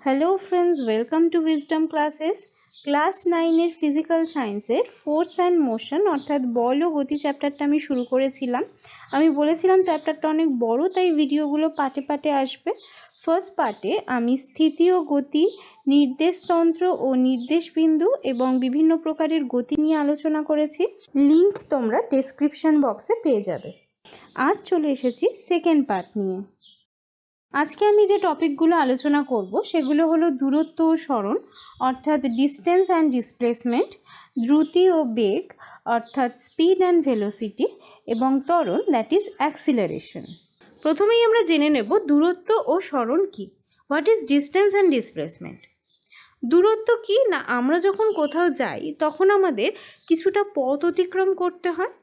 Hello friends, welcome to Wisdom Classes. Class 9-এর physical সায়েন্সের force and motion অর্থাৎ বল ও গতি চ্যাপ্টারটা আমি শুরু করেছিলাম। আমি বলেছিলাম চ্যাপ্টারটা অনেক বড়, তাই ভিডিওগুলো পার্টে পার্টে আসবে। ফার্স্ট পার্টে আমি স্থিতি ও গতি, নির্দেশতন্ত্র ও নির্দেশবিন্দু এবং বিভিন্ন প্রকারের গতি নিয়ে আলোচনা করেছি। লিঙ্ক তোমরা ডেসক্রিপশন বক্সে পেয়ে যাবে। আজ চলে এসেছি সেকেন্ড পার্ট নিয়ে। আজকে আমি যে টপিকগুলো আলোচনা করব সেগুলো হলো দূরত্ব ও সরণ অর্থাৎ ডিস্টেন্স অ্যান্ড ডিসপ্লেসমেন্ট, দ্রুতি ও বেগ অর্থাৎ স্পিড অ্যান্ড ভেলোসিটি এবং ত্বরণ দ্যাট ইজ অ্যাক্সিলারেশন। প্রথমেই আমরা জেনে নেব দূরত্ব ও সরণ কী। What is distance and displacement? দূরত্ব কি না, আমরা যখন কোথাও যাই তখন আমাদের কিছুটা পথ অতিক্রম করতে হয়।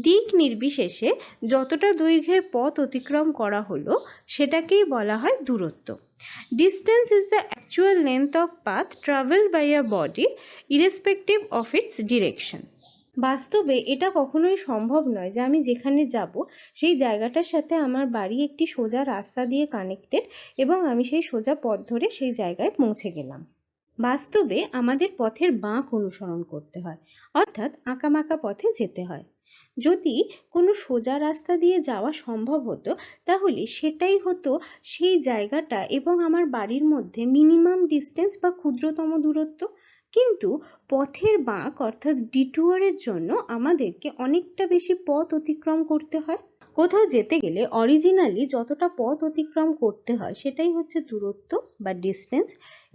দিক নির্বিশেষে যতটা দৈর্ঘ্যের পথ অতিক্রম করা হলো সেটাকেই বলা হয় দূরত্ব। Distance is the actual length of path travelled by a body irrespective of its direction. বাস্তবে এটা কখনোই সম্ভব নয় যে আমি যেখানে যাব সেই জায়গাটার সাথে আমার বাড়ি একটি সোজা রাস্তা দিয়ে কানেক্টেড এবং আমি সেই সোজা পথ ধরে সেই জায়গায় পৌঁছে গেলাম। বাস্তবে আমাদের পথের বাঁক অনুসরণ করতে হয়, অর্থাৎ আঁকাবাঁকা পথে যেতে হয়। যদি কোনো সোজা রাস্তা দিয়ে যাওয়া সম্ভব হতো তাহলে সেটাই হতো সেই জায়গাটা এবং আমার বাড়ির মধ্যে মিনিমাম ডিস্টেন্স বা ক্ষুদ্রতম দূরত্ব। কিন্তু পথের বাঁক অর্থাৎ ডিটুয়ারের জন্য আমাদেরকে অনেকটা বেশি পথ অতিক্রম করতে হয়। কোথাও যেতে গেলে অরিজিনালি যতটা পথ অতিক্রম করতে হয় সেটাই হচ্ছে দূরত্ব বা ডিস্টেন্স,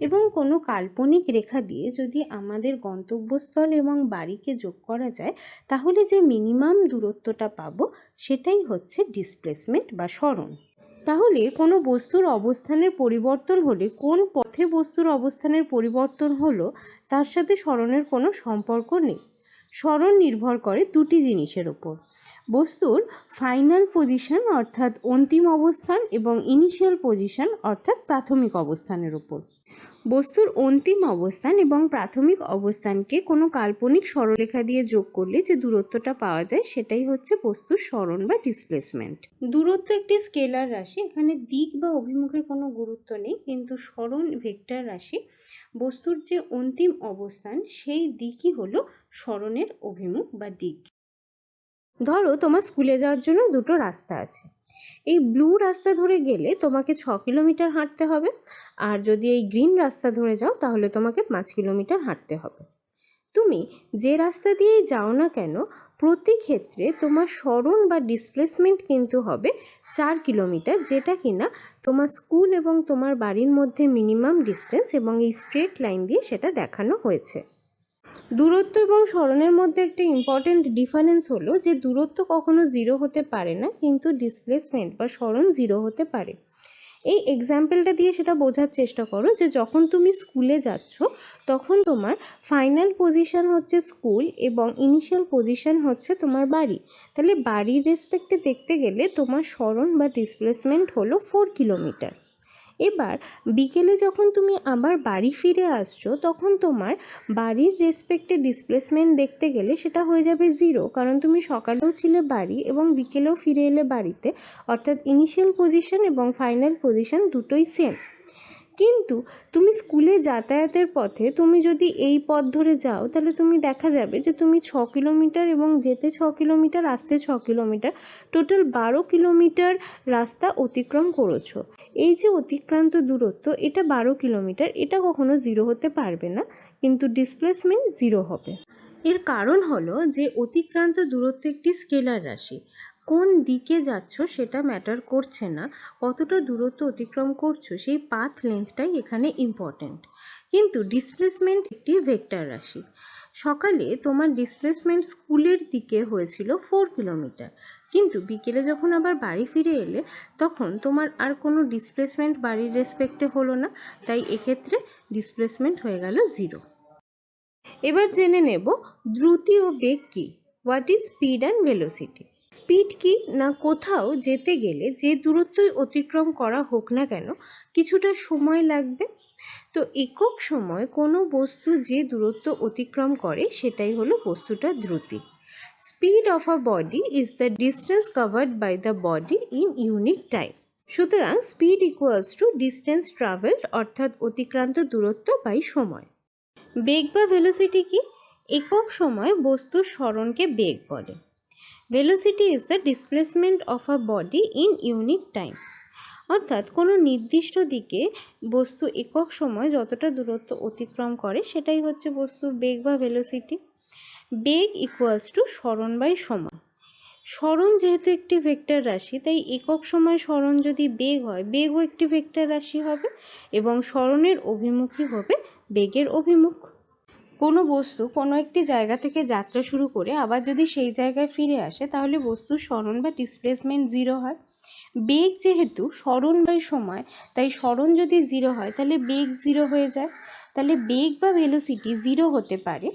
এবং কোনো কাল্পনিক রেখা দিয়ে যদি আমাদের গন্তব্যস্থল এবং বাড়িকে যোগ করা যায় তাহলে যে মিনিমাম দূরত্বটা পাবো সেটাই হচ্ছে ডিসপ্লেসমেন্ট বা সরণ। তাহলে কোনো বস্তুর অবস্থানের পরিবর্তন হলে কোন পথে বস্তুর অবস্থানের পরিবর্তন হলো তার সাথে সরণের কোনো সম্পর্ক নেই। সরণ নির্ভর করে দুটি জিনিসের ওপর: বস্তুর ফাইনাল পজিশন অর্থাৎ অন্তিম অবস্থান এবং ইনিশিয়াল পজিশন অর্থাৎ প্রাথমিক অবস্থানের ওপর। বস্তুর অন্তিম অবস্থান এবং প্রাথমিক অবস্থানকে কোনো কাল্পনিক সরলরেখা দিয়ে যোগ করলে যে দূরত্বটা পাওয়া যায় সেটাই হচ্ছে বস্তুর সরণ বা ডিসপ্লেসমেন্ট। দূরত্ব একটি স্কেলার রাশি, এখানে দিক বা অভিমুখের কোনো গুরুত্ব নেই, কিন্তু সরণ ভেক্টর রাশি। বস্তুর যে অন্তিম অবস্থান সেই দিকই হলো সরণের অভিমুখ বা দিক। ধরো তোমার স্কুলে যাওয়ার জন্য দুটো রাস্তা আছে। এই ব্লু রাস্তা ধরে গেলে তোমাকে 6 কিলোমিটার হাঁটতে হবে, আর যদি এই গ্রিন রাস্তা ধরে যাও তাহলে তোমাকে 5 কিলোমিটার হাঁটতে হবে। তুমি যে রাস্তা দিয়েই যাও না কেন প্রতি ক্ষেত্রে তোমার সরণ বা ডিসপ্লেসমেন্ট কিন্তু হবে 4 কিলোমিটার, যেটা কিনা তোমার স্কুল এবং তোমার বাড়ির মধ্যে মিনিমাম ডিস্টেন্স, এবং এই স্ট্রেট লাইন দিয়ে সেটা দেখানো হয়েছে। দূরত্ব এবং সরণের মধ্যে একটা ইম্পর্টেন্ট ডিফারেন্স হলো যে দূরত্ব কখনো 0 হতে পারে না, কিন্তু ডিসপ্লেসমেন্ট বা সরণ 0 হতে পারে। এই এক্সাম্পলটা দিয়ে সেটা বোঝার চেষ্টা করো যে যখন তুমি স্কুলে যাচ্ছ তখন তোমার ফাইনাল পজিশন হচ্ছে স্কুল এবং ইনিশিয়াল পজিশন হচ্ছে তোমার বাড়ি। তাহলে বাড়ির রেসপেক্টে দেখতে গেলে তোমার সরণ বা ডিসপ্লেসমেন্ট হলো 4 কিলোমিটার। এবার বিকেলে যখন তুমি আবার বাড়ি ফিরে আসছো তখন তোমার বাড়ির রেসপেক্টে ডিসপ্লেসমেন্ট দেখতে গেলে সেটা হয়ে যাবে 0, কারণ তুমি সকালেও ছিলে বাড়ি এবং বিকেলেও ফিরে এলে বাড়িতে, অর্থাৎ ইনিশিয়াল পজিশন এবং ফাইনাল পজিশন দুটোই সেম। কিন্তু তুমি স্কুলে যাতায়াতের পথে তুমি যদি এই পথ ধরে যাও তাহলে তুমি দেখা যাবে যে তুমি 6 কিলোমিটার এবং যেতে 6 কিলোমিটার আসতে 6 কিলোমিটার, টোটাল 12 কিলোমিটার রাস্তা অতিক্রম করেছো। এই যে অতিক্রান্ত দূরত্ব এটা 12 কিলোমিটার, এটা কখনো 0 হতে পারবে না, কিন্তু ডিসপ্লেসমেন্ট 0 হবে। এর কারণ হলো যে অতিক্রান্ত দূরত্ব একটি স্কেলার রাশি। কোন দিকে যাচ্ছ সেটা ম্যাটার করছে না, কতটা দূরত্ব অতিক্রম করছো সেই পাথ লেন্থটাই এখানে ইম্পর্ট্যান্ট। কিন্তু ডিসপ্লেসমেন্ট একটি ভেক্টর রাশি। সকালে তোমার ডিসপ্লেসমেন্ট স্কুলের দিকে হয়েছিল 4 কিলোমিটার, কিন্তু বিকেলে যখন আবার বাড়ি ফিরে এলে তখন তোমার আর কোনো ডিসপ্লেসমেন্ট বাড়ির রেসপেক্টে হলো না, তাই এক্ষেত্রে ডিসপ্লেসমেন্ট হয়ে গেল 0। এবার জেনে নেব দ্রুতি ও বেগ কী। What is speed and velocity? Speed কি না, কোথাও যেতে গেলে যে দূরত্বই অতিক্রম করা হোক না কেন কিছুটা সময় লাগবে। তো একক সময় কোনো বস্তু যে দূরত্ব অতিক্রম করে সেটাই হলো বস্তুটার দ্রুতি। Speed of a body is the distance covered by the body in unit time. সুতরাং speed equals to distance travelled অর্থাৎ অতিক্রান্ত দূরত্ব বাই সময়। বেগ বা ভেলোসিটি কি? একক সময় বস্তুর সরণকে বেগ বলে। Velocity is the displacement of a body in unit time, অর্থাৎ কোনো নির্দিষ্ট দিকে বস্তু একক সময় যতটা দূরত্ব অতিক্রম করে সেটাই হচ্ছে বস্তুর বেগ বা ভেলোসিটি। বেগ ইকুয়ালস টু সরণ বাই সময়। সরণ যেহেতু একটি ভেক্টর রাশি, তাই একক সময় সরণ যদি বেগ হয়, বেগও একটি ভেক্টর রাশি হবে এবং সরণের অভিমুখী হবে বেগের অভিমুখ। কোনো বস্তু কোনো একটি জায়গা থেকে যাত্রা শুরু করে আবার যদি সেই জায়গায় ফিরে আসে তাহলে বস্তুর সরণ বা ডিসপ্লেসমেন্ট জিরো হয়। বেগ যেহেতু সরণ বাই সময়, তাই সরণ যদি জিরো হয় তাহলে বেগ জিরো হয়ে যায়। তাহলে বেগ বা ভেলোসিটি জিরো হতে পারে,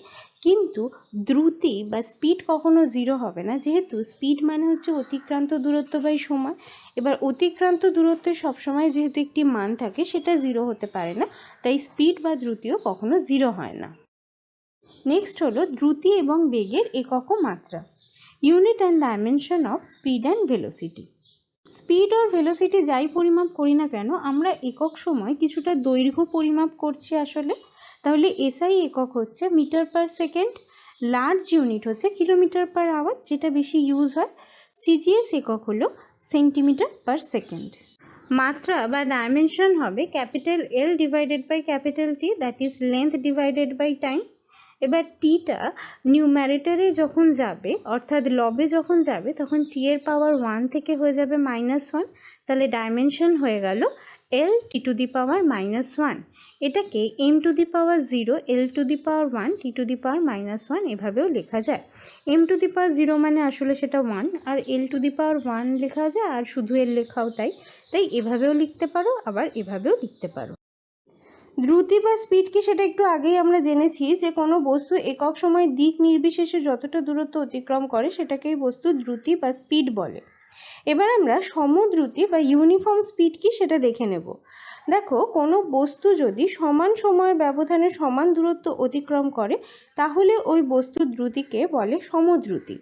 কিন্তু দ্রুতি বা স্পিড কখনো জিরো হবে না, যেহেতু স্পিড মানে হচ্ছে অতিক্রান্ত দূরত্ব বাই সময়। এবার অতিক্রান্ত দূরত্বের সবসময় যেহেতু একটি মান থাকে, সেটা জিরো হতে পারে না, তাই স্পিড বা দ্রুতিও কখনো জিরো হয় না। নেক্সট হলো দ্রুতি এবং বেগের একক ও মাত্রা। Unit and dimension of speed and velocity. Speed আর ভেলোসিটি যাই পরিমাপ করি না কেন, আমরা একক সময় কিছুটা দৈর্ঘ্য পরিমাপ করছি আসলে। তাহলে এসআই একক হচ্ছে metre per second, large unit হচ্ছে কিলোমিটার পার আওয়ার, যেটা বেশি ইউজ হয়। সিজিএস একক হলো সেন্টিমিটার পার সেকেন্ড। মাত্রা বা ডাইমেনশন হবে capital L divided by capital T, that is length divided by time. এবার টিটা নিউম্যারেটারে যখন যাবে, অর্থাৎ লবে যখন যাবে, তখন টি এর পাওয়ার 1 থেকে হয়ে যাবে -1, তাহলে ডাইমেনশন হয়ে গেল এল টি টু দি পাওয়ার -1। এটাকে M to the power 0, L to the power 1, T to the power -1 এভাবেও লেখা যায়। এম টু দি পাওয়ার 0 মানে আসলে সেটা 1, আর এল টু দি পাওয়ার 1 লেখা যায়, আর শুধু এল লেখাও তাই এভাবেও লিখতে পারো, আবার এভাবেও লিখতে পারো। দ্রুতি বা স্পিড কি সেটা একটু আগেই আমরা জেনেছি, যে কোনো বস্তু একক সময় দিক নির্বিশেষে যতটা দূরত্ব অতিক্রম করে সেটাকেই বস্তু দ্রুতি বা স্পিড বলে। এবার আমরা সমদ্রুতি বা ইউনিফর্ম স্পিড কি সেটা দেখে নেব। দেখো, কোনো বস্তু যদি সমান সময় ব্যবধানে সমান দূরত্ব অতিক্রম করে তাহলে ওই বস্তুর দ্রুতিকে বলে সমদ্রুতি।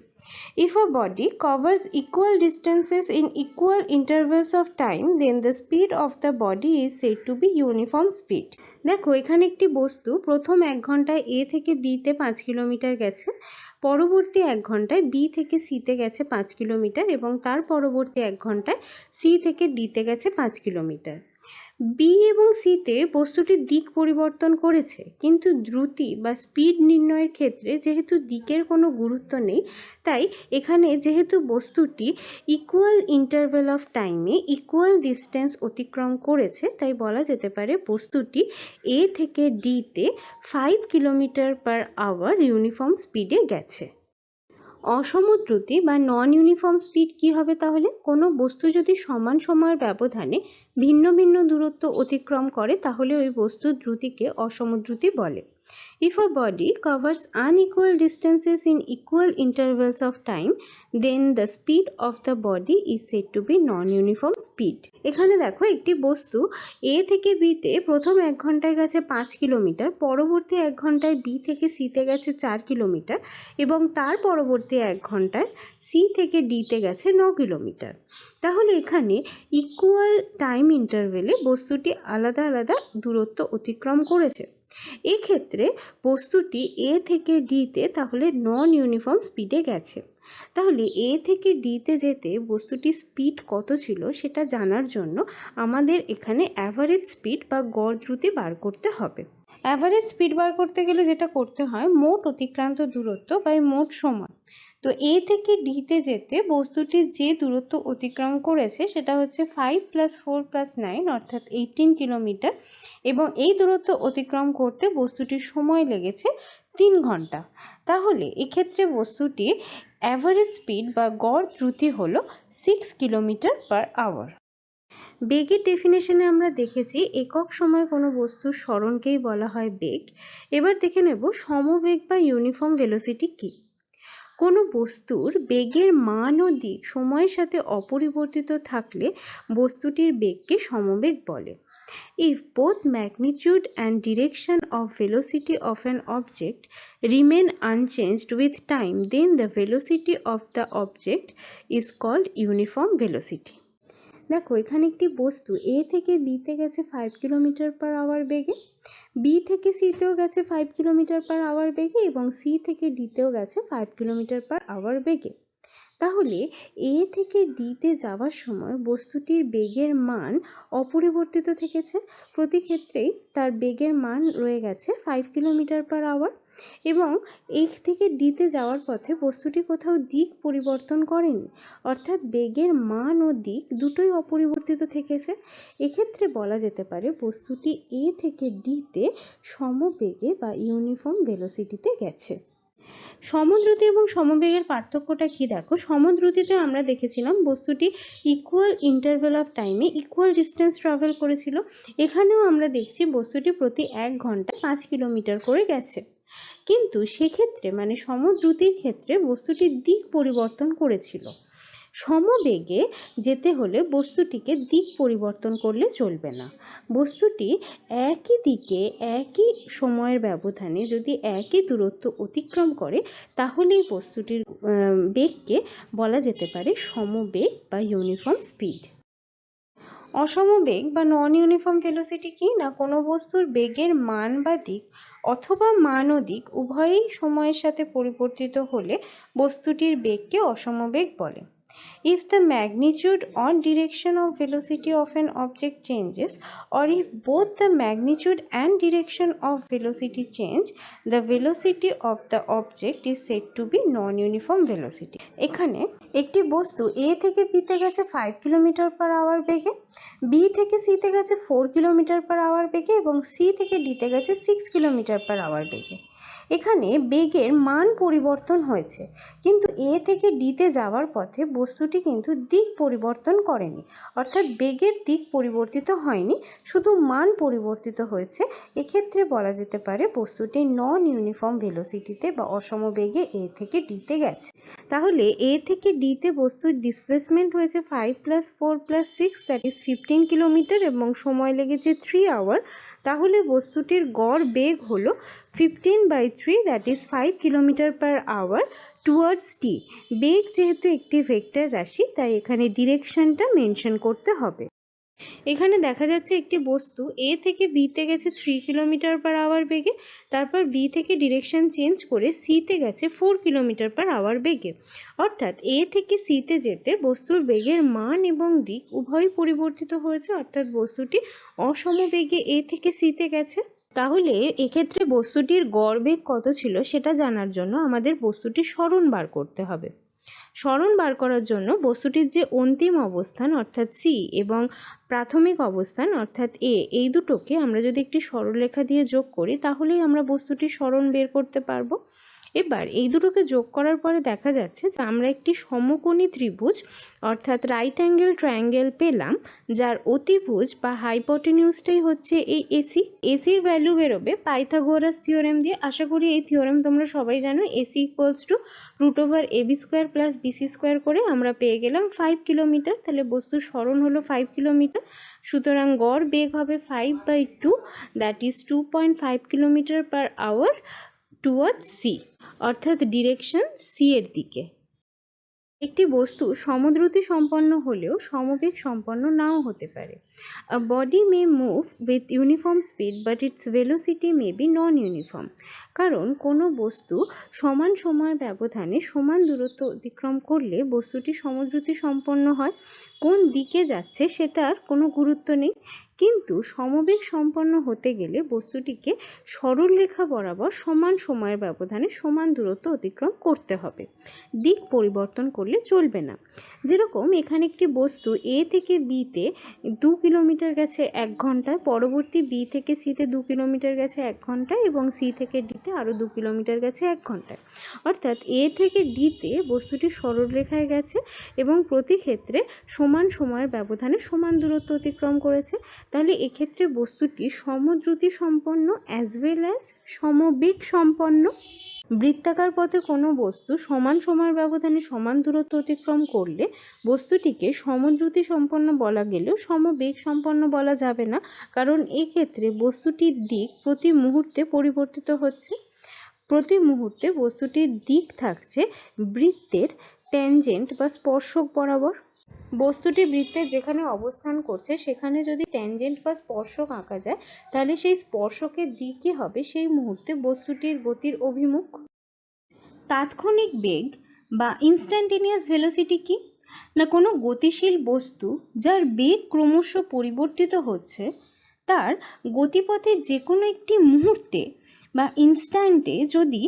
If a body covers equal distances in equal intervals of time, then the speed of the body is said to be uniform speed. দেখো, এখানে একটি বস্তু প্রথম 1 ঘন্টায় এ থেকে বিতে 5 কিলোমিটার গেছে, পরবর্তী 1 ঘন্টায় বি থেকে সিতে গেছে 5 কিলোমিটার, এবং তার পরবর্তী 1 ঘন্টায় সি থেকে ডিতে গেছে 5 কিলোমিটার। বি এবং সিতে বস্তুটির দিক পরিবর্তন করেছে, কিন্তু দ্রুতি বা স্পিড নির্ণয়ের ক্ষেত্রে যেহেতু দিকের কোনো গুরুত্ব নেই, তাই এখানে যেহেতু বস্তুটি ইকুয়াল ইন্টারভ্যাল অফ টাইমে ইকুয়াল ডিস্টেন্স অতিক্রম করেছে, তাই বলা যেতে পারে বস্তুটি এ থেকে ডিতে 5 কিলোমিটার পার আওয়ার ইউনিফর্ম স্পিডে গেছে। অসমদ্রুতি বা নন ইউনিফর্ম স্পিড কি হবে তাহলে? কোনো বস্তু যদি সমান সময়ের ব্যবধানে ভিন্ন ভিন্ন দূরত্ব অতিক্রম করে তাহলে ওই বস্তুর দ্রুতিকে অসমদ্রুতি বলে। If a body covers unequal distances in equal intervals of time, then the speed of the body is said to be non-uniform speed. এখানে দেখো, একটি বস্তু এ থেকে বিতে প্রথম 1 ঘন্টায় গেছে 5 কিলোমিটার, পরবর্তী 1 ঘন্টায় বি থেকে সিতে গেছে 4 কিলোমিটার, এবং তার পরবর্তী 1 ঘন্টায় সি থেকে ডিতে গেছে 9 কিলোমিটার। তাহলে এখানে ইকুয়াল টাইম ইন্টারভেলে বস্তুটি আলাদা আলাদা দূরত্ব অতিক্রম করেছে। এক্ষেত্রে বস্তুটি এ থেকে ডিতে তাহলে নন ইউনিফর্ম স্পিডে গেছে। তাহলে এ থেকে ডিতে যেতে বস্তুটির স্পিড কত ছিল সেটা জানার জন্য আমাদের এখানে অ্যাভারেজ স্পিড বা গড় দ্রুতি বার করতে হবে। অ্যাভারেজ স্পিড বার করতে গেলে যেটা করতে হয়, মোট অতিক্রান্ত দূরত্ব বাই মোট সময়। তো এ থেকে ডিতে যেতে বস্তুটি যে দূরত্ব অতিক্রম করেছে সেটা হচ্ছে 5 + 4 + 9 অর্থাৎ 18 কিলোমিটার, এবং এই দূরত্ব অতিক্রম করতে বস্তুটির সময় লেগেছে 3 ঘন্টা। তাহলে এক্ষেত্রে বস্তুটির অ্যাভারেজ স্পিড বা গড় দ্রুতি হলো 6 কিলোমিটার পার আওয়ার। বেগের ডেফিনেশনে আমরা দেখেছি একক সময় কোনো বস্তুর সরণকেই বলা হয় বেগ। এবার দেখে নেব সমবেগ বা ইউনিফর্ম ভেলোসিটি কী। কোনো বস্তুর বেগের মান ও দিক সময়ের সাথে অপরিবর্তিত থাকলে বস্তুটির বেগকে সমবেগ বলে। If both magnitude and direction of velocity of an object remain unchanged with time, then the velocity of the object is called uniform velocity. দেখো এখানে একটি বস্তু এ থেকে বিতে গেছে 5 কিলোমিটার পার আওয়ার বেগে, বি থেকে সিতেও গেছে 5 কিলোমিটার পার আওয়ার বেগে এবং সি থেকে ডিতেও গেছে 5 কিলোমিটার পার আওয়ার বেগে। তাহলে এ থেকে ডিতে যাওয়ার সময় বস্তুটির বেগের মান অপরিবর্তিত থেকেছে। প্রতি ক্ষেত্রেই তার বেগের মান রয়ে গেছে 5 কিলোমিটার পার আওয়ার এবং এ থেকে ডিতে যাওয়ার পথে বস্তুটি কোথাও দিক পরিবর্তন করেনি, অর্থাৎ বেগের মান ও দিক দুটোই অপরিবর্তিত থেকেছে। এক্ষেত্রে বলা যেতে পারে বস্তুটি এ থেকে ডিতে সমবেগে বা ইউনিফর্ম ভেলোসিটিতে গেছে। সমদ্রুতি এবং সমবেগের পার্থক্যটা কি দেখো, সমদ্রুতিতে আমরা দেখেছিলাম বস্তুটি ইকুয়াল ইন্টারভ্যাল অফ টাইমে ইকুয়াল ডিস্টেন্স ট্রাভেল করেছিল। এখানেও আমরা দেখছি বস্তুটি প্রতি 1 ঘন্টায় 5 কিলোমিটার করে গেছে, কিন্তু সেক্ষেত্রে মানে সমদ্রুতির ক্ষেত্রে বস্তুটির দিক পরিবর্তন করেছিল। সমবেগে যেতে হলে বস্তুটিকে দিক পরিবর্তন করলে চলবে না। বস্তুটি একই দিকে একই সময়ের ব্যবধানে যদি একই দূরত্ব অতিক্রম করে তাহলেই বস্তুটির বেগকে বলা যেতে পারে সমবেগ বা ইউনিফর্ম স্পিড। অসমবেগ বা নন ইউনিফর্ম ভেলোসিটি কি না, কোনো বস্তুর বেগের মান বা দিক অথবা মান ও দিক উভয়ই সময়ের সাথে পরিবর্তিত হলে বস্তুটির বেগকে অসমবেগ বলে। If the magnitude or direction of velocity of an object changes, or if both the magnitude and direction of velocity change, the velocity of the object is said to be non-uniform velocity. এখানে একটি বস্তু A থেকে B তে গেছে 5 kilometre per hour বেগে, B থেকে C তে গেছে 4 কিলোমিটার পার আওয়ার বেগে এবং C থেকে D তে গেছে 6 কিলোমিটার পার আওয়ার বেগে। এখানে বেগের মান পরিবর্তন হয়েছে, কিন্তু এ থেকে ডিতে যাওয়ার পথে বস্তুটি কিন্তু দিক পরিবর্তন করেনি, অর্থাৎ বেগের দিক পরিবর্তিত হয়নি, শুধু মান পরিবর্তিত হয়েছে। এক্ষেত্রে বলা যেতে পারে বস্তুটি নন ইউনিফর্ম ভেলোসিটিতে বা অসমবেগে এ থেকে ডিতে গেছে। তাহলে এ থেকে ডিতে বস্তুর ডিসপ্লেসমেন্ট হয়েছে 5 + 4 + 6 দ্যাট ইজ 15 কিলোমিটার এবং সময় লেগেছে 3 আওয়ার। তাহলে বস্তুটির গড় বেগ হলো 15/3 that is 5 kilometre per hour towards T. বেগ যেহেতু একটি ভেক্টর রাশি তাই এখানে ডিরেকশনটা মেনশন করতে হবে। এখানে দেখা যাচ্ছে একটি বস্তু এ থেকে বিতে গেছে 3 কিলোমিটার পার আওয়ার বেগে, তারপর বি থেকে ডিরেকশন চেঞ্জ করে সিতে গেছে 4 কিলোমিটার পার আওয়ার বেগে, অর্থাৎ এ থেকে সিতে যেতে বস্তুর বেগের মান এবং দিক উভয়ই পরিবর্তিত হয়েছে, অর্থাৎ বস্তুটি অসমবেগে এ থেকে সিতে গেছে। তাহলে এক্ষেত্রে বস্তুটির গড় বেগ কত ছিল সেটা জানার জন্য আমাদের বস্তুটির সরণ বার করতে হবে। সরণ বার করার জন্য বস্তুটির যে অন্তিম অবস্থান অর্থাৎ সি এবং প্রাথমিক অবস্থান অর্থাৎ এ, এই দুটোকে আমরা যদি একটি সরলরেখা দিয়ে যোগ করি তাহলেই আমরা বস্তুটির সরণ বের করতে পারবো। এবার এই দুটোকে যোগ করার পরে দেখা যাচ্ছে যে আমরা একটি সমকোণী ত্রিভুজ অর্থাৎ রাইট অ্যাঙ্গেল ট্রায়াঙ্গেল পেলাম, যার অতিভুজ বা হাইপোটেনিউসটাই হচ্ছে এই এসি। এসির ভ্যালু বেরোবে পাইথাগোরাস থিওরেম দিয়ে। আশা করি এই থিওরেম তোমরা সবাই জানো। এসি = √AB² + BC² করে আমরা পেয়ে গেলাম 5 কিলোমিটার। তাহলে বস্তুর সরণ হলো 5 কিলোমিটার, সুতরাং গড় বেগ হবে 5/2 that is 2.5 kilometre per hour towards C, অর্থাৎ ডিরেকশন সি এর দিকে। একটি বস্তু সমদ্রুতি সম্পন্ন হলেও সমবেগ সম্পন্ন নাও হতে পারে। A body may move with uniform speed but its velocity may be non uniform. কারণ কোনো বস্তু সমান সময় ব্যবধানে সমান দূরত্ব অতিক্রম করলে বস্তুটি সমদ্রুতি সম্পন্ন হয়। কোন দিকে যাচ্ছে সেটার কোনো গুরুত্ব নেই, কিন্তু সমবেগ সম্পন্ন হতে গেলে বস্তুটিকে সরলরেখা বরাবর সমান সময়ের ব্যবধানে সমান দূরত্ব অতিক্রম করতে হবে, দিক পরিবর্তন করলে চলবে না। যেরকম এখানে একটি বস্তু এ থেকে বিতে 2 কিলোমিটার গেছে 1 ঘন্টায়, পরবর্তী বি থেকে সিতে 2 কিলোমিটার গেছে 1 ঘন্টায় এবং সি থেকে ডিতে আরও 2 কিলোমিটার গেছে 1 ঘন্টায়, অর্থাৎ এ থেকে ডিতে বস্তুটি সরলরেখায় গেছে এবং প্রতি ক্ষেত্রে সমান সময়ের ব্যবধানে সমান দূরত্ব অতিক্রম করেছে। তাহলে এক্ষেত্রে বস্তুটি সমদ্রুতি সম্পন্ন অ্যাজ ওয়েল অ্যাজ সমবেগ সম্পন্ন। বৃত্তাকার পথে কোনো বস্তু সমান সময়ের ব্যবধানে সমান দূরত্ব অতিক্রম করলে বস্তুটিকে সমদ্রুতি সম্পন্ন বলা গেলেও সমবেগ সম্পন্ন বলা যাবে না, কারণ এক্ষেত্রে বস্তুটির দিক প্রতি মুহূর্তে পরিবর্তিত হচ্ছে। প্রতি মুহূর্তে বস্তুটির দিক থাকছে বৃত্তের ট্যানজেন্ট বা স্পর্শক বরাবর। বস্তুটি বৃত্তের যেখানে অবস্থান করছে সেখানে যদি ট্যানজেন্ট বা স্পর্শক আঁকা যায় তাহলে সেই স্পর্শকের দিকই হবে সেই মুহূর্তে বস্তুটির গতির অভিমুখ। তাৎক্ষণিক বেগ বা ইনস্ট্যান্টেনিয়াস ভেলোসিটি কি না, কোনো গতিশীল বস্তু যার বেগ ক্রমশ পরিবর্তিত হচ্ছে তার গতিপথে যে কোনো একটি মুহূর্তে বা ইনস্ট্যান্টে যদি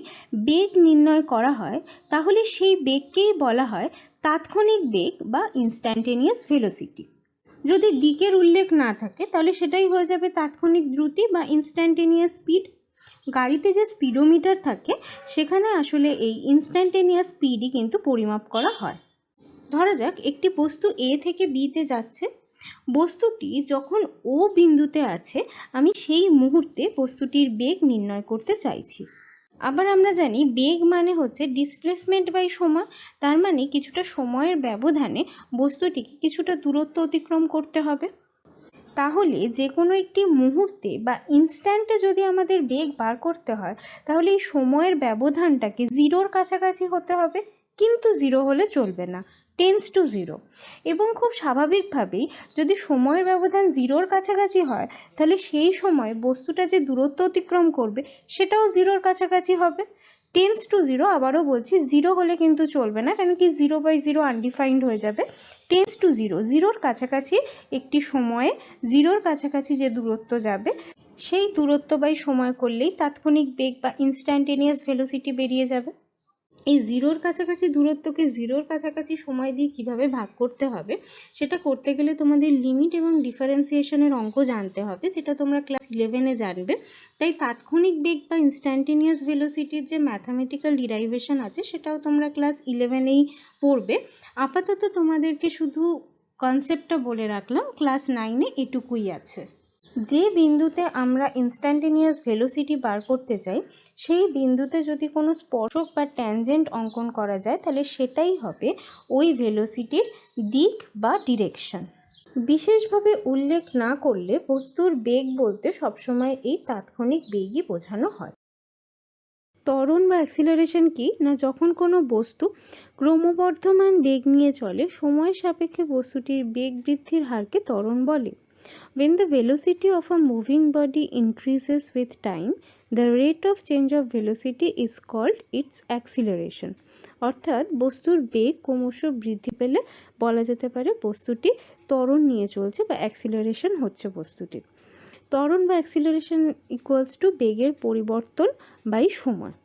বেগ নির্ণয় করা হয় তাহলে সেই বেগকেই বলা হয় তাৎক্ষণিক বেগ বা ইনস্ট্যান্টেনিয়াস ভেলোসিটি। যদি দিকের উল্লেখ না থাকে তাহলে সেটাই হয়ে যাবে তাৎক্ষণিক দ্রুতি বা ইনস্ট্যান্টেনিয়াস স্পিড। গাড়িতে যে স্পিডোমিটার থাকে সেখানে আসলে এই ইনস্ট্যান্টেনিয়াস স্পিডই কিন্তু পরিমাপ করা হয়। ধরা যাক একটি বস্তু এ থেকে বিতে যাচ্ছে, বস্তুটি যখন ও বিন্দুতে আছে আমি সেই মুহূর্তে বস্তুটির বেগ নির্ণয় করতে চাইছি। আবার আমরা জানি বেগ মানে হচ্ছে ডিসপ্লেসমেন্ট বাই সময়, তার মানে কিছুটা সময়ের ব্যবধানে বস্তুটিকে কিছুটা দূরত্ব অতিক্রম করতে হবে। তাহলে যে কোনো একটি মুহূর্তে বা ইনস্ট্যান্টে যদি আমাদের বেগ বার করতে হয় তাহলে এই সময়ের ব্যবধানটাকে জিরোর কাছাকাছি হতে হবে, কিন্তু জিরো হলে চলবে না, টেন্স টু জিরো। এবং খুব স্বাভাবিকভাবেই যদি সময়ের ব্যবধান জিরোর কাছাকাছি হয় তাহলে সেই সময় বস্তুটা যে দূরত্ব অতিক্রম করবে সেটাও জিরোর কাছাকাছি হবে, টেন্স টু জিরো। আবারও বলছি, জিরো হলে কিন্তু চলবে না, কেন কি 0/0 আনডিফাইন্ড হয়ে যাবে। টেন্স টু জিরো, জিরোর কাছাকাছি একটি সময়ে জিরোর কাছাকাছি যে দূরত্ব যাবে সেই দূরত্ব বাই সময় করলেই তাৎক্ষণিক বেগ বা ইনস্ট্যান্টেনিয়াস ভেলোসিটি বেরিয়ে যাবে। এই জিরোর কাছাকাছি দূরত্বকে জিরোর কাছাকাছি সময় দিয়ে কিভাবে ভাগ করতে হবে সেটা করতে গেলে তোমাদের লিমিট এবং ডিফারেন্সিয়েশনের অঙ্ক জানতে হবে, যেটা তোমরা ক্লাস 11-এ জানবে। তাই তাৎক্ষণিক বেগ বা ইনস্ট্যান্টেনিয়াস ভেলোসিটির যে ম্যাথামেটিক্যাল ডিরাইভেশন আছে সেটাও তোমরা ক্লাস 11-এই পড়বে। আপাতত তোমাদেরকে শুধু কনসেপ্টটা বলে রাখলাম, ক্লাস 9-এ এটুকুই আছে। যে বিন্দুতে আমরা ইনস্ট্যান্টেনিয়াস ভেলোসিটি বার করতে চাই সেই বিন্দুতে যদি কোনো স্পর্শক বা ট্যানজেন্ট অঙ্কন করা যায় তাহলে সেটাই হবে ওই ভেলোসিটির দিক বা ডিরেকশন। বিশেষভাবে উল্লেখ না করলে বস্তুর বেগ বলতে সবসময় এই তাৎক্ষণিক বেগই বোঝানো হয়। ত্বরণ বা অ্যাক্সিলারেশন কি না, যখন কোনো বস্তু ক্রমবর্ধমান বেগ নিয়ে চলে সময় সাপেক্ষে বস্তুটির বেগ বৃদ্ধির হারকে ত্বরণ বলে। When the velocity of a moving body increases with time, the rate of change of velocity is called its acceleration. অর্থাৎ বস্তুর বেগ ক্রমশ বৃদ্ধি পেলে বলা যেতে পারে বস্তুটি ত্বরণ নিয়ে চলছে বা অ্যাক্সিলারেশন হচ্ছে বস্তুটির। ত্বরণ বা অ্যাক্সিলারেশন ইকুয়ালস টু বেগের পরিবর্তন বাই সময়।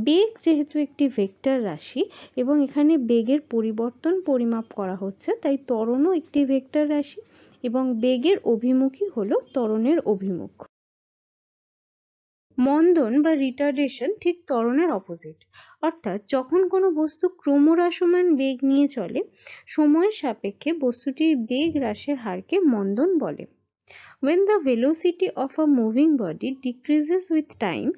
বেগ যেহেতু একটি ভেক্টর রাশি এবং এখানে বেগের পরিবর্তন পরিমাপ করা হচ্ছে তাই ত্বরণও একটি ভেক্টর রাশি এবং বেগের অভিমুখই হলো ত্বরণের অভিমুখ। মন্দন বা রিটার্ডেশন ঠিক ত্বরণের অপোজিট, অর্থাৎ যখন কোনো বস্তু ক্রমহ্রাসমান বেগ নিয়ে চলে সময়ের সাপেক্ষে বস্তুটির বেগ হ্রাসের হারকে মন্দন বলে। When the velocity of a moving body decreases with time,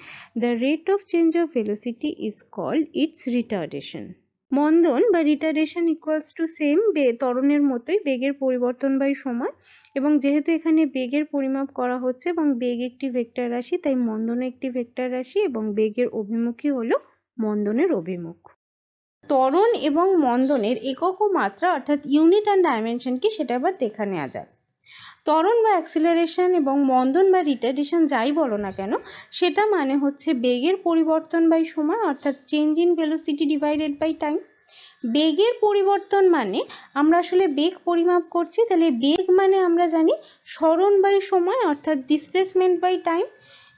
the rate of change of velocity is called its retardation. মন্দন বা রিটার্ডেশন ইকুয়ালস টু সেম ত্বরণের মতোই বেগের পরিবর্তন বাই সময়, এবং যেহেতু এখানে বেগের পরিমাপ করা হচ্ছে এবং বেগ একটি ভেক্টর রাশি তাই মন্দনও একটি ভেক্টর রাশি এবং বেগের অভিমুখই হলো মন্দনের অভিমুখ। ত্বরণ এবং মন্দনের একক ও মাত্রা অর্থাৎ ইউনিট অ্যান্ড ডাইমেনশন কি সেটা আবার দেখা নেওয়া যাক। ত্বরণ বা অ্যাক্সিলারেশন এবং মন্দন বা রিটার্ডেশন যাই বলো না কেন সেটা মানে হচ্ছে বেগের পরিবর্তন বাই সময় অর্থাৎ change in velocity divided by time. বেগের পরিবর্তন মানে আমরা আসলে বেগ পরিমাপ করছি, তাহলে বেগ মানে আমরা জানি সরণ বাই সময় অর্থাৎ ডিসপ্লেসমেন্ট বাই টাইম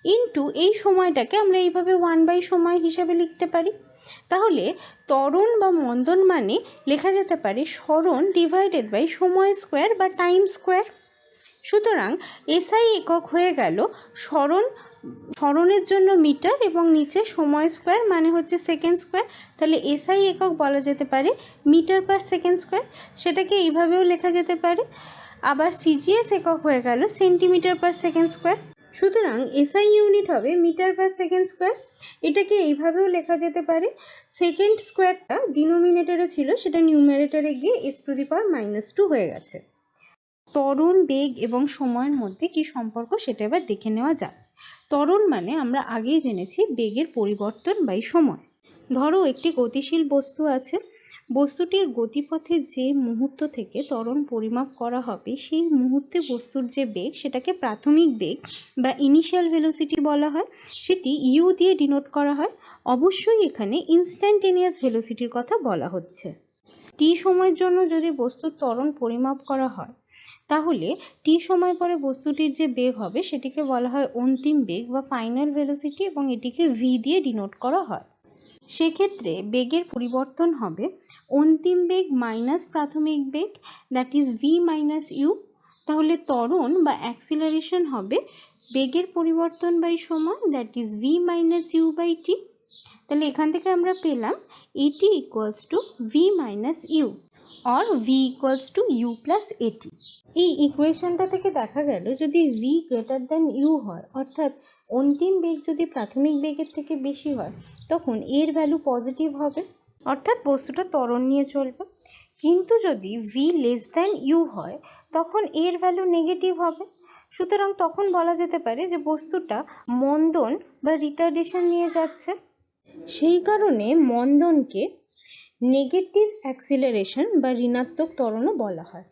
ইনটু এই সময়টাকে আমরা এইভাবে 1 বাই সময় হিসাবে লিখতে পারি। তাহলে ত্বরণ বা মন্দন মানে লেখা যেতে পারে সরণ ডিভাইডেড বাই সময় স্কোয়ার বা টাইম স্কোয়ার। সুতরাং এসআই একক হয়ে গেল সরণের জন্য মিটার এবং নিচে সময় স্কোয়ার মানে হচ্ছে সেকেন্ড স্কোয়ার, তাহলে এসআই একক বলা যেতে পারে মিটার পার সেকেন্ড স্কোয়ার, সেটাকে এইভাবেও লেখা যেতে পারে। আবার সিজিএস একক হয়ে গেল সেন্টিমিটার পার সেকেন্ড স্কোয়ার। সুতরাং এসআই ইউনিট হবে মিটার পার সেকেন্ড স্কোয়ার, এটাকে এইভাবেও লেখা যেতে পারে। সেকেন্ড স্কোয়ারটা ডিনোমিনেটরে ছিল সেটা নিউমারেটরে গিয়ে s⁻² হয়ে গেছে। ত্বরণ বেগ এবং সময়ের মধ্যে কি সম্পর্ক সেটা এবার দেখে নেওয়া যাক। ত্বরণ মানে আমরা আগেই জেনেছি বেগের পরিবর্তন বাই সময়। ধরো একটি গতিশীল বস্তু আছে, বস্তুটির গতিপথের যে মুহূর্ত থেকে ত্বরণ পরিমাপ করা হবে সেই মুহূর্তে বস্তুর যে বেগ সেটাকে প্রাথমিক বেগ বা ইনিশিয়াল ভেলোসিটি বলা হয়, সেটি ইউ দিয়ে ডিনোট করা হয়। অবশ্যই এখানে ইনস্ট্যান্টেনিয়াস ভেলোসিটির কথা বলা হচ্ছে। টি সময়ের জন্য যদি বস্তুর ত্বরণ পরিমাপ করা হয় তাহলে টি সময় পরে বস্তুটির যে বেগ হবে সেটিকে বলা হয় অন্তিম বেগ বা ফাইনাল ভেলোসিটি এবং এটিকে ভি দিয়ে ডিনোট করা হয়। সেক্ষেত্রে বেগের পরিবর্তন হবে অন্তিম বেগ মাইনাস প্রাথমিক বেগ, that is v minus u. তাহলে ত্বরণ বা অ্যাক্সিলারেশন হবে বেগের পরিবর্তন বাই সময়, that is v minus u by t. তাহলে এখান থেকে আমরা পেলাম a t equals to v minus u or v equals to u plus a t. এই ইকুয়েশনটা থেকে দেখা গেল যদি ভি গ্রেটার দ্যান ইউ হয়, অর্থাৎ অন্তিম বেগ যদি প্রাথমিক বেগের থেকে বেশি হয়, তখন এর ভ্যালু পজিটিভ হবে, অর্থাৎ বস্তুটা ত্বরণ নিয়ে চলবে। কিন্তু যদি ভি লেস দ্যান ইউ হয় তখন এর ভ্যালু নেগেটিভ হবে। সুতরাং তখন বলা যেতে পারে যে বস্তুটা মন্দন বা রিটার্ডেশন নিয়ে যাচ্ছে। সেই কারণে মন্দনকে নেগেটিভ অ্যাক্সিলারেশন বা ঋণাত্মক ত্বরণও বলা হয়।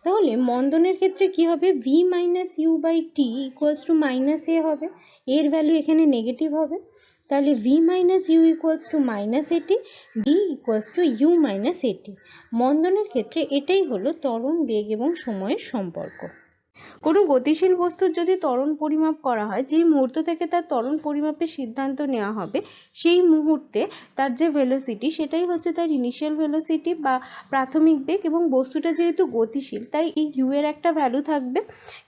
তাহলে মন্দনের ক্ষেত্রে কি হবে, v minus u by t equals to minus a হবে, এর ভ্যালু এখানে নেগেটিভ হবে। তাহলে v minus u equals to minus a t, v equals to u minus a t. মন্দনের ক্ষেত্রে এটাই হলো ত্বরণ বেগ এবং সময়ের সম্পর্ক। কোনো গতিশীল বস্তুর যদি ত্বরণ পরিমাপ করা হয়, যেই মুহূর্ত থেকে তার ত্বরণ পরিমাপের সিদ্ধান্ত নেওয়া হবে সেই মুহূর্তে তার যে ভেলোসিটি সেটাই হচ্ছে তার ইনিশিয়াল ভেলোসিটি বা প্রাথমিক বেগ, এবং বস্তুটা যেহেতু গতিশীল তাই এই ইউ এর একটা ভ্যালু থাকবে।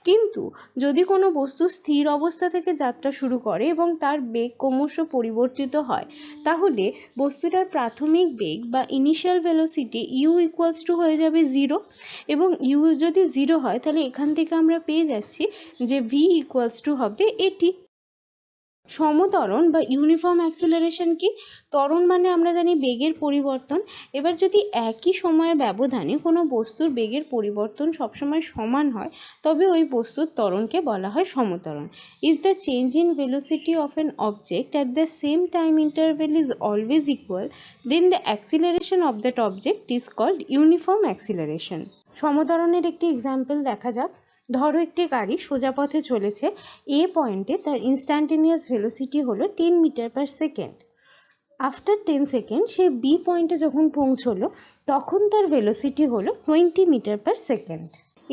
কিন্তু যদি কোনো বস্তু স্থির অবস্থা থেকে যাত্রা শুরু করে এবং তার বেগ ক্রমশ পরিবর্তিত হয়, তাহলে বস্তুটার প্রাথমিক বেগ বা initial velocity U equals to হয়ে যাবে 0, এবং ইউ যদি 0 হয় তাহলে এখান থেকে আমরা পেয়ে যাচ্ছি যে ভি ইকুয়ালস টু হবে এটি। সমত্বরণ বা ইউনিফর্ম অ্যাক্সিলারেশন কি? ত্বরণ মানে আমরা জানি বেগের পরিবর্তন। এবার যদি একই সময়ের ব্যবধানে কোনো বস্তুর বেগের পরিবর্তন সবসময় সমান হয় তবে ওই বস্তুর ত্বরণকে বলা হয় সমত্বরণ। If the change in velocity of an object at the same time interval is always equal, then the acceleration of that object is called uniform acceleration. সমত্বরণের একটি এক্সাম্পল দেখা যাক। ধরো একটি গাড়ি সোজা পথে চলেছে, এ পয়েন্টে তার ইনস্ট্যান্টেনিয়াস ভেলোসিটি হলো 10 metre per second. After 10 second সে বি পয়েন্টে যখন পৌঁছলো তখন তার ভেলোসিটি হলো 20 মিটার পার সেকেন্ড।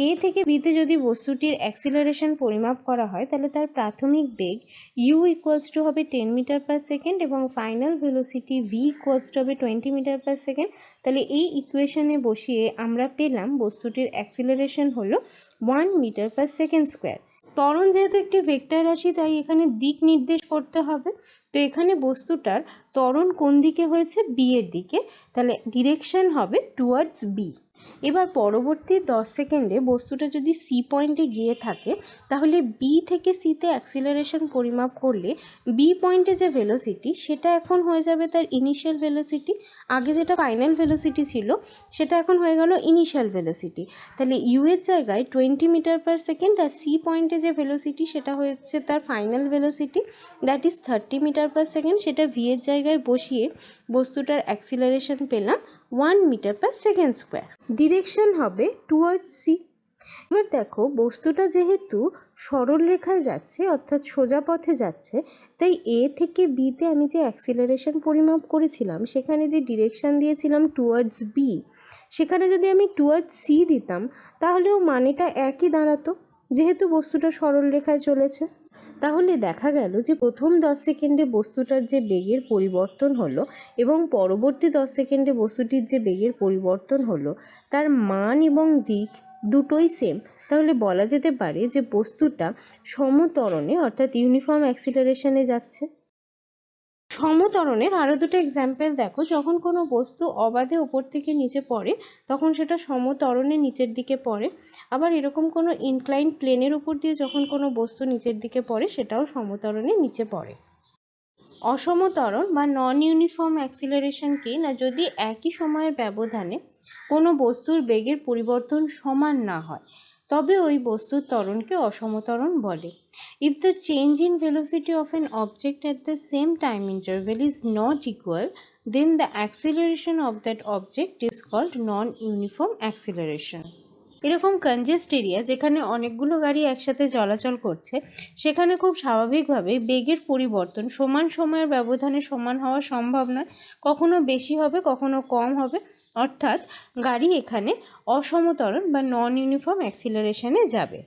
এ থেকে বিতে যদি বস্তুটির অ্যাক্সিলারেশন পরিমাপ করা হয় তাহলে তার প্রাথমিক বেগ ইউ ইকুয়ালস টু হবে 10 মিটার পার সেকেন্ড এবং final velocity V equals two হবে 20 মিটার পার সেকেন্ড। তাহলে এই ইকুয়েশনে বসিয়ে আমরা পেলাম বস্তুটির অ্যাক্সিলারেশন হলো 1 মিটার পার সেকেন্ড স্কোয়ার। ত্বরণ যেহেতু একটি ভেক্টর রাশি তাই এখানে দিক নির্দেশ করতে হবে। তো এখানে বস্তুটার ত্বরণ কোন দিকে হয়েছে, বি এর দিকে, তাহলে ডিরেকশন হবে টুয়ার্ডস বি। এবার পরবর্তী 10 সেকেন্ডে বস্তুটা যদি সি পয়েন্টে গিয়ে থাকে তাহলে বি থেকে সিতে অ্যাক্সিলারেশন পরিমাপ করলে বি পয়েন্টে যে ভেলোসিটি সেটা এখন হয়ে যাবে তার ইনিশিয়াল ভেলোসিটি। আগে যেটা ফাইনাল ভেলোসিটি ছিল সেটা এখন হয়ে গেল ইনিশিয়াল ভেলোসিটি। তাহলে ইউ এর জায়গায় 20 মিটার পার সেকেন্ড আর সি পয়েন্টে যে ভেলোসিটি সেটা হচ্ছে তার final velocity, that is 30 metre per second. সেটা ভি এর জায়গায় বসিয়ে বস্তুটার অ্যাক্সিলারেশন পেলাম 1 metre per second square. Direction হবে টুয়ার্ডস সি। এবার দেখো বস্তুটা যেহেতু সরল রেখায় যাচ্ছে অর্থাৎ সোজা পথে যাচ্ছে, তাই এ থেকে বিতে আমি যে অ্যাক্সিলারেশন পরিমাপ করেছিলাম সেখানে যে ডিরেকশন দিয়েছিলাম টুয়ার্ডস বি, সেখানে যদি আমি টুয়ার্ডস সি দিতাম তাহলেও মানেটা একই দাঁড়াতো যেহেতু বস্তুটা সরল রেখায় চলেছে। তাহলে দেখা গেল যে প্রথম 10 সেকেন্ডে বস্তুটার যে বেগের পরিবর্তন হলো এবং পরবর্তী 10 সেকেন্ডে বস্তুটির যে বেগের পরিবর্তন হলো তার মান এবং দিক দুটোই সেম। তাহলে বলা যেতে পারে যে বস্তুটা সমত্বরণে অর্থাৎ ইউনিফর্ম অ্যাক্সিলারেশনে যাচ্ছে। সমত্বরণের আরও দুটো এক্সাম্পল দেখো। যখন কোনো বস্তু অবাধে ওপর থেকে নিচে পড়ে তখন সেটা সমত্বরণে নিচের দিকে পড়ে। আবার এরকম কোনো ইনক্লাইন প্লেনের উপর দিয়ে যখন কোনো বস্তু নিচের দিকে পড়ে সেটাও সমত্বরণে নিচে পড়ে। অসমত্বরণ বা নন ইউনিফর্ম অ্যাক্সিলারেশন কি না, যদি একই সময়ের ব্যবধানে কোনো বস্তুর বেগের পরিবর্তন সমান না হয় তবে ওই বস্তুর ত্বরণকে অসমত্বরণ বলে। If the change in velocity of an object at the same time interval is not equal, then the acceleration of that object is called non-uniform acceleration. এরকম কনজেস্ট এরিয়া যেখানে অনেকগুলো গাড়ি একসাথে চলাচল করছে সেখানে খুব স্বাভাবিকভাবে বেগের পরিবর্তন সমান সময়ের ব্যবধানে সমান হওয়া সম্ভব নয়, কখনো বেশি হবে কখনো কম হবে, অর্থাৎ গাড়ি এখানে অসমতরণ বা নন ইউনিফর্ম অ্যাক্সিলারেশনে যাবে।